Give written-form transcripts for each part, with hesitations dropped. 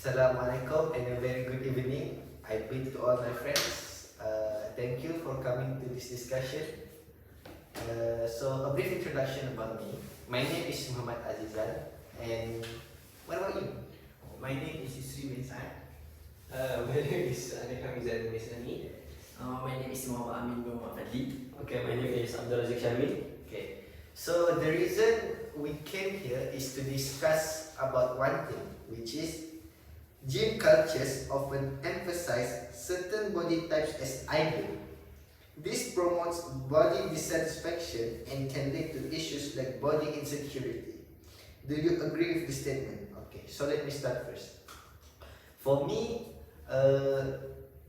Assalamualaikum and a very good evening. I greet to all my friends. Thank you for coming to this discussion. So a brief introduction about me. My name is Muhammad Azizan, and what about you? My name is Isri bin Saad. My name is Anil Hamizan Mesnani. My name is Muhammad Amin bin Muhammad Fadli. Okay, my name is Abdul Razik Shamil. Okay. So the reason we came here is to discuss about one thing, which is gym cultures often emphasize certain body types as ideal. This promotes body dissatisfaction and can lead to issues like body insecurity. Do you agree with this statement? Okay, so let me start first. For me,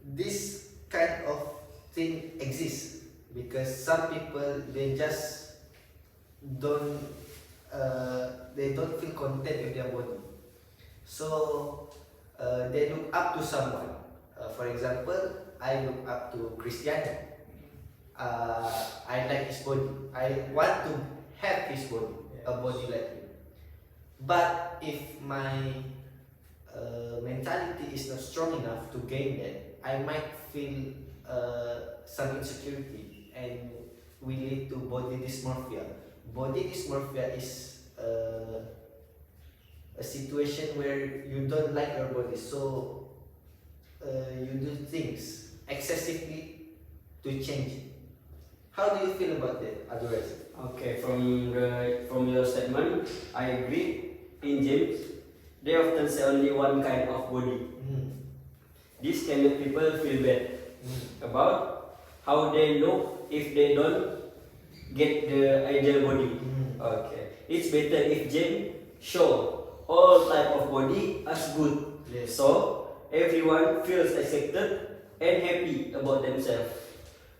this kind of thing exists because some people they just don't they don't feel content with their body, so they look up to someone. For example, I look up to Cristiano. I like his body. I want to have his body, a body like him. But if my mentality is not strong enough to gain that, I might feel some insecurity and will lead to body dysmorphia. Body dysmorphia is a situation where you don't like your body, so you do things excessively to change it. How do you feel about that, Abdul? Okay, from your statement, I agree. In gyms, they often say only one kind of body. This can make people feel bad about how they look if they don't get the ideal body. Okay, it's better if gym show all type of body as good, Yes. so everyone feels accepted and happy about themselves.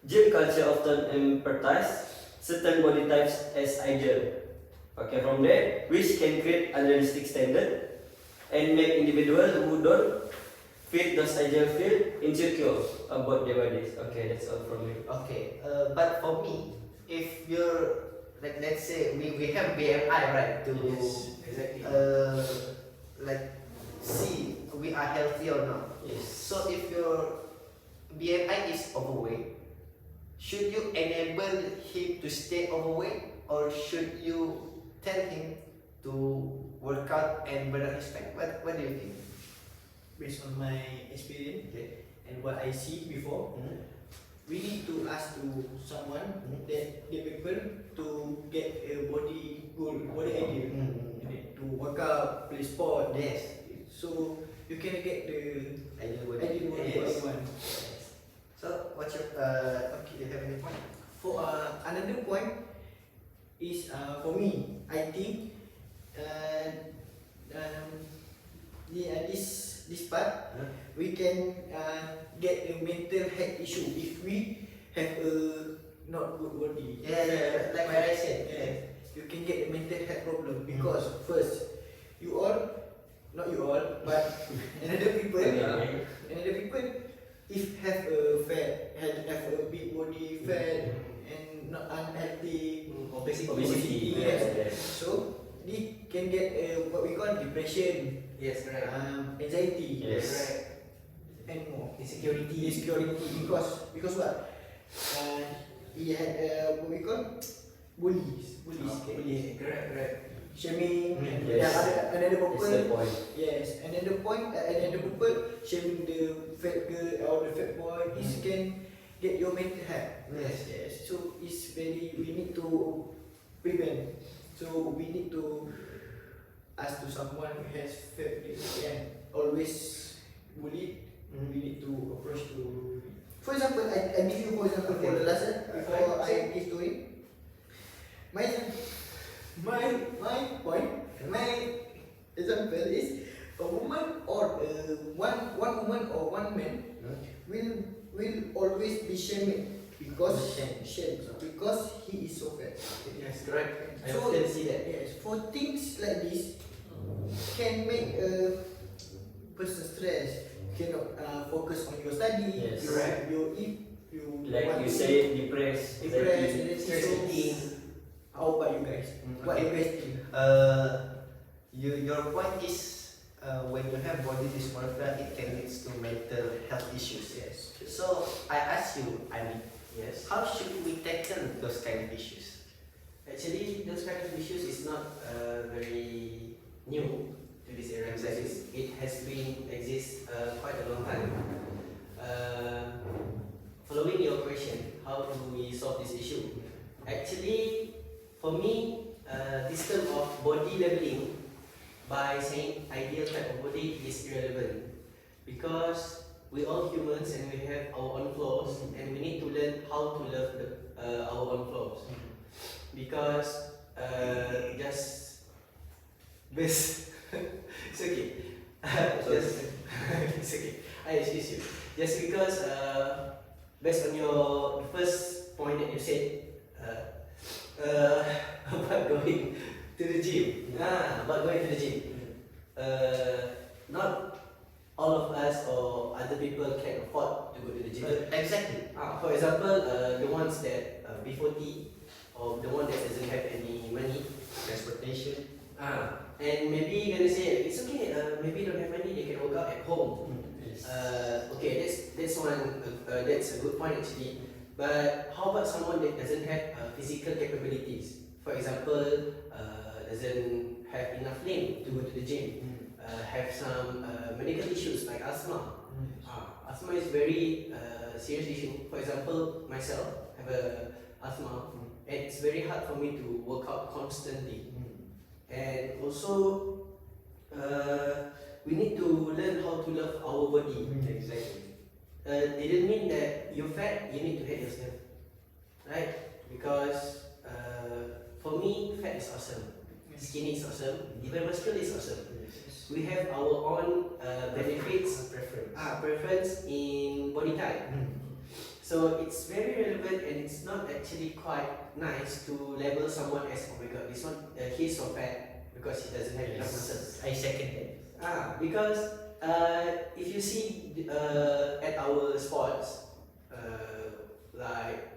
Gym culture often emphasize certain body types as ideal. Okay, from there, which can create unrealistic standard and make individuals who don't fit those ideal feel insecure about their bodies. Okay, that's all from me. Okay, but for me, if you're like, let's say we have BMI, right, to Yes, exactly. like see we are healthy or not. Yes. So if your BMI is overweight, should you enable him to stay overweight, or should you tell him to work out and burn out his fat? What do you think? Based on my experience Okay. and what I see before, we need to ask to someone that the people to get a body goal, body ideal. You need to work out, play sport. Yes. So you can get the Ideal body. ideal body for Yes. everyone. So what's your okay? You have any point? For another point is for me, I think this part we can get a mental health issue if we have a not good body. Yeah, like what I said. Yeah, you can get a mental health problem because first you all, not you all, but another people, if have a fat, have a big body fat and not unhealthy, Obesity. yes. Yes. So they can get what we call depression, Yes, correct. anxiety, Yes. correct, and more Insecurity. because what? He had what we call bullies, Okay. bullying, Correct. shaming, and Yes. another That's the people. point. Yes, another point, another people shaming the fat girl or the fat boy. This can get your mental health. Yes. So it's very, we need to prevent. So we need to ask to someone who has fat and always bullied. We need to approach to. For example, I give you for example for the last before I give to him. My point, my example is a woman or one woman or one man will always be shamed because because he is so fat. Yes, correct. I So often see that. yes, for things like this can make a person stress. Cannot focus on your study. Yes. Correct. You eat. You Like want you to say, depressed. depressed, anxiety. Stress eating. How about you guys? What Okay. you guys think? Your point is when you have body dysmorphia, it can lead to mental health issues. Yes. So I ask you, Ani, Yes. how should we tackle those kind of issues? Actually, those kind of issues is not very new to this era. Exactly. It has been exist quite a long time. Following your question, how do we solve this issue? Actually, for me, this term of body labeling by saying ideal type of body is irrelevant because we all humans and we have our own flaws and we need to learn how to love our own flaws because just best it's okay just it's okay I excuse you just because based on your first point that you said about going to the gym about going to the gym not all of us or other people can afford to go to the gym. Exactly. For example, the ones that B40 or the one that doesn't have any money, Transportation. and maybe you're gonna say it's okay. Maybe don't have money, they can work out at home. Yes. Okay, that's one. That's a good point actually. But how about someone that doesn't have physical capabilities? For example, doesn't have enough limb to go to the gym. Have some medical issues like asthma. Asthma is very serious issue. For example, myself have a asthma, and it's very hard for me to work out constantly. And also, we need to learn how to love our body. Exactly. Didn't mean that you're fat, you need to hate yourself, right? Because for me, fat is awesome, skinny is awesome, even muscular is awesome. We have our own benefits, preference in body type. So it's very relevant and it's not actually quite nice to label someone as, oh my god, this one he's so fat because he doesn't have enough muscles. I second that. Because if you see at our sports, like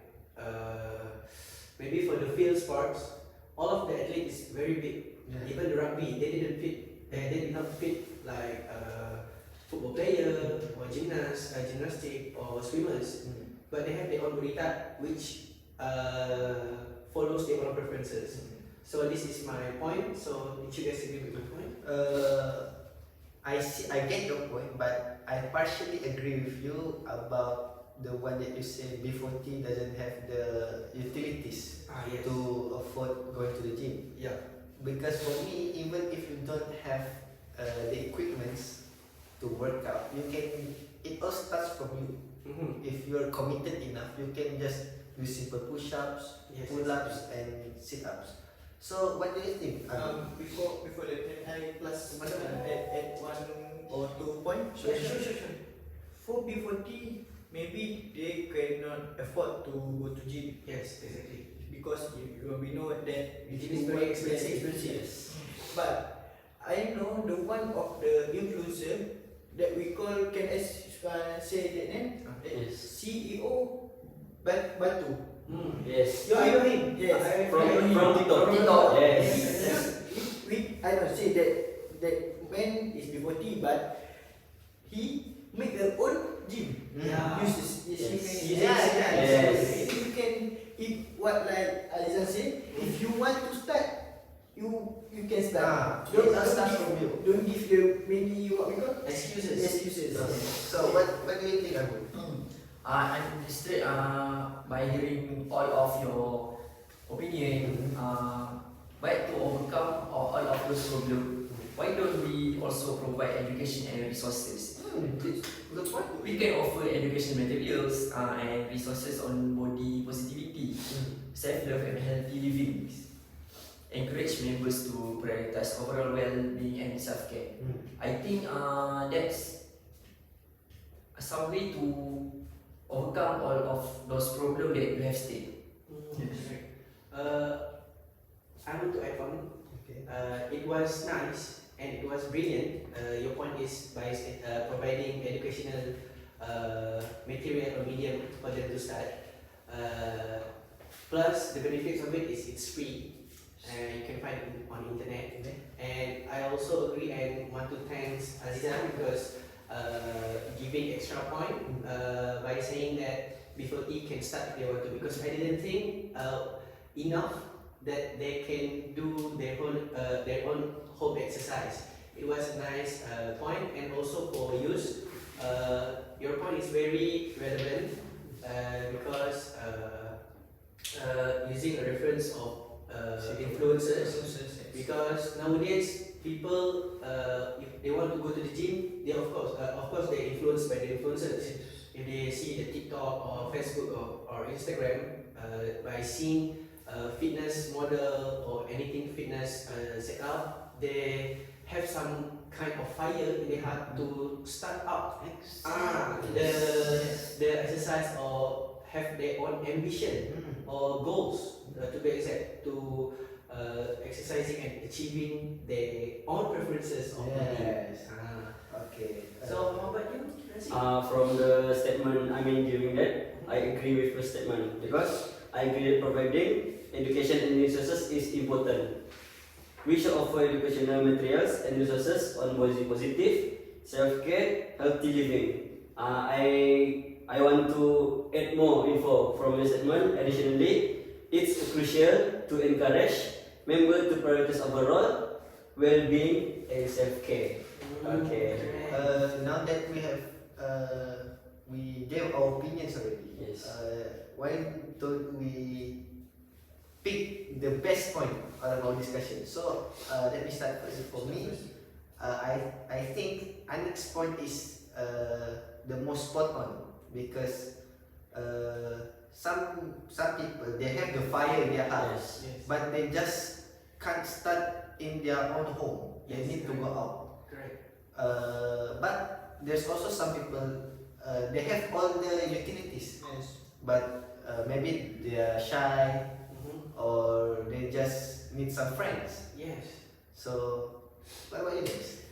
maybe for the field sports, all of the athletes is very big. Even the rugby, they did not fit like football player or gymnastic or swimmers, but they have their own body type which follows their own preferences. So this is my point. So did you guys agree with my point? I get your point, but I partially agree with you about the one that you say B40 doesn't have the utilities Yes. to afford going to the gym. Yeah. Because for me, even if you don't have the equipments to work out, you can. It all starts from you. If you're committed enough, you can just do simple push-ups, Yes, pull-ups, and sit-ups. So, what do you think? Before that, can I plus add 1 or 2 points? Sure. For B40, maybe they cannot afford to go to gym Yes, exactly. because we know that Gym is very expensive. Yes. But I know the one of the influencer that we call, can I say that name? Yes. CEO Batu. Yes. You know him? Yes. From TikTok. Yes. I don't say that man is B40, but he make their own gym. Yeah. Uses Yes. You can, what like Alizan said, if you want to start, you can start. It all starts from you. Don't give the maybe what we call Excuses. excuses. So, what do you think, Abu? I'm distressed by hearing all of your opinion. But to overcome all of those problems, why don't we also provide education and resources? Good point. We can offer education materials and resources on body positivity, self-love and healthy living. Encourage members to prioritize overall well-being and self-care. I think that's some way to overcome all of those problems that you have stated. I want to add on. Okay. It was nice and it was brilliant. Your point is by providing educational material or medium for them to start. Plus, the benefits of it is it's free. You can find it on internet. And I also agree and want to thank Azizan because giving extra point by saying that B40 can start if they want to, because I didn't think enough that they can do their own home exercise. It was a nice point, and also for youth, your point is very relevant because using a reference of influencers, because nowadays people if they want to go to the gym, they of course they're influenced by the influencers. If they see the TikTok or Facebook or Instagram, by seeing fitness model or anything fitness set up, they have some kind of fire in their heart to start up the exercise or have their own ambition or goals to be exact, to exercising and achieving their own preferences of body. Okay. So how about you, Razi? From the statement giving that, I agree with the statement because I agree that providing education and resources is important. We should offer educational materials and resources on body positive, self-care, healthy living. I want to add more info from the statement. Additionally, it's crucial to encourage members to prioritize overall well-being and self-care. Okay. Now that we gave our opinions already. Yes. Why don't we pick the best point out of our discussion? So let me start first. For me, I think Anik's point is the most spot on because some people, they have the fire in their heart, Yes. but they just can't start in their own home. They Yes, need to go out. Correct. But there's also some people, they have all the utilities, but maybe they are shy or they just need some friends. Yes. So, what about you guys?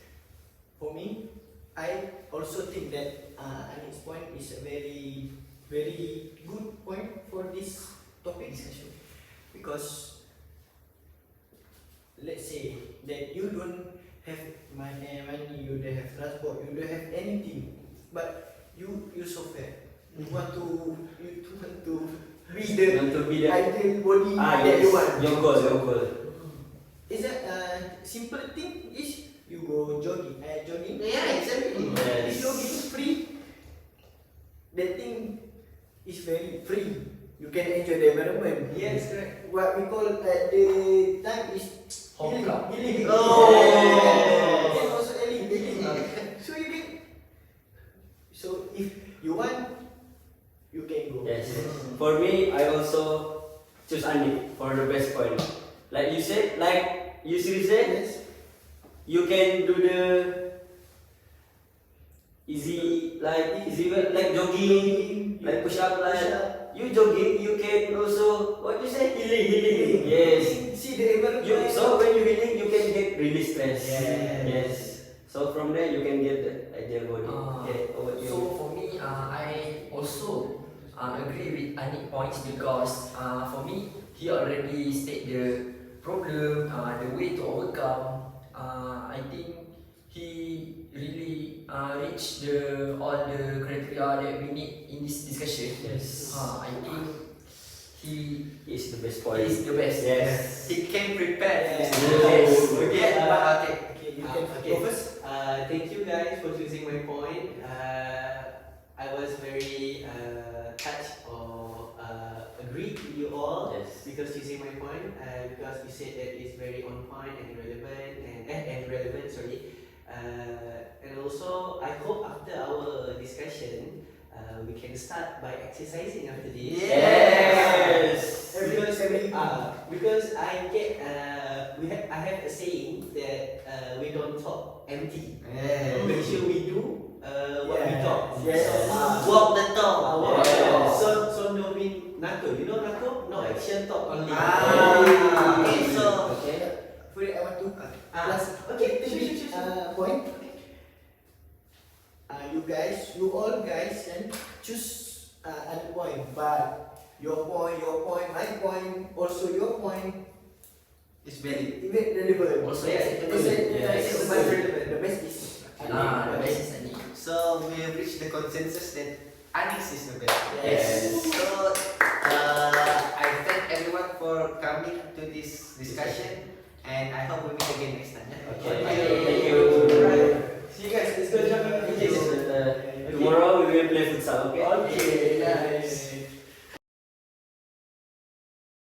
For me, I also think that Anik's point is a very, very good point for this topic discussion, because let's say that you don't have money, you don't have transport, you don't have anything, but you so fair. You want to be the Want to be the ideal body that yes, you want. your goal. Is that simple thing is you go jogging. Jogging. Yeah, exactly. Yes. If jogging free, that thing is very free. You can enjoy the environment. Yes, correct. What we call at the time is Home club. healing. Oh. Yeah. And also healing. So you can. So if you want, you can go. Yes. For me, I also choose Anik for the best point. Like you said, like you said, Yes. you can do the easy like jogging, like push up, you jogging, you can also what you say healing. Yes. See the environment. So when you healing, you can get release stress. Yes. Yes. So from there, you can get the ideal body. What about you? So for me, I also agree with Anik points because for me, he already state the problem, the way to overcome. I think he really reached all the criteria that we need in this discussion. Yes. I think he Is the best point. is the best. Yes. He came prepared. Yes. Okay, okay. Okay, you can Okay. go first. Thank you guys for choosing my point. I was very touched or agreed with you all Yes. because choosing my point because you said that it's very on point and relevant and relevant. Sorry. And also I hope after our discussion we can start by exercising after this. Yes. Because I get I have a saying that we don't talk empty. Make sure we do what we talk. Yes. Walk the talk. Walk the talk. Yes. So no mean nato. You know nato? No action talk only. Okay, so First, I want to Plus, okay, okay, sure. point. You all guys can choose another point, but your point, my point, also your point It's valid. Even relevant. Also Yes, acceptable. yes. The best is The best is Anik. So we have reached the consensus that Anis is the best. Yes. So I thank everyone for coming to this discussion, and I hope we meet again next time. Yeah? Okay. Okay. Thank you. Right. See you guys. Let's go jump in. Tomorrow we will play futsal. Okay. Okay, nice.